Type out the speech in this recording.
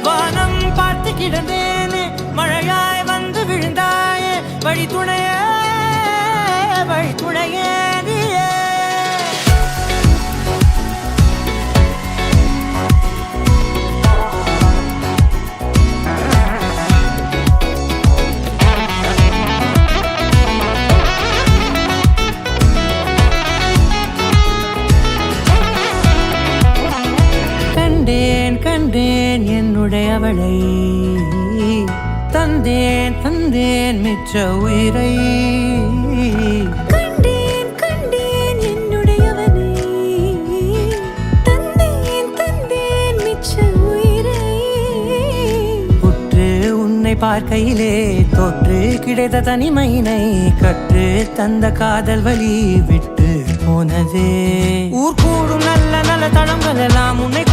வானம் பார்த்து கிடந்தேனே மழையாய் வந்து விழுந்தாயே வழி துணையே நீயே கண்டேன் என்னுடையவளை தந்தேன் மிச்ச உயிரை கண்டேன் என்னுடையவனை தந்தேன் மிச்ச உயிரை உற்று உன்னை பார்க்கையிலே தொற்று கிடைத்த தனிமையினை கற்று தந்த காதல் வழி விட்டு போனதே ஊர் கூடும் நல்ல நல்ல தளங்கள் எல்லாம் உன்னை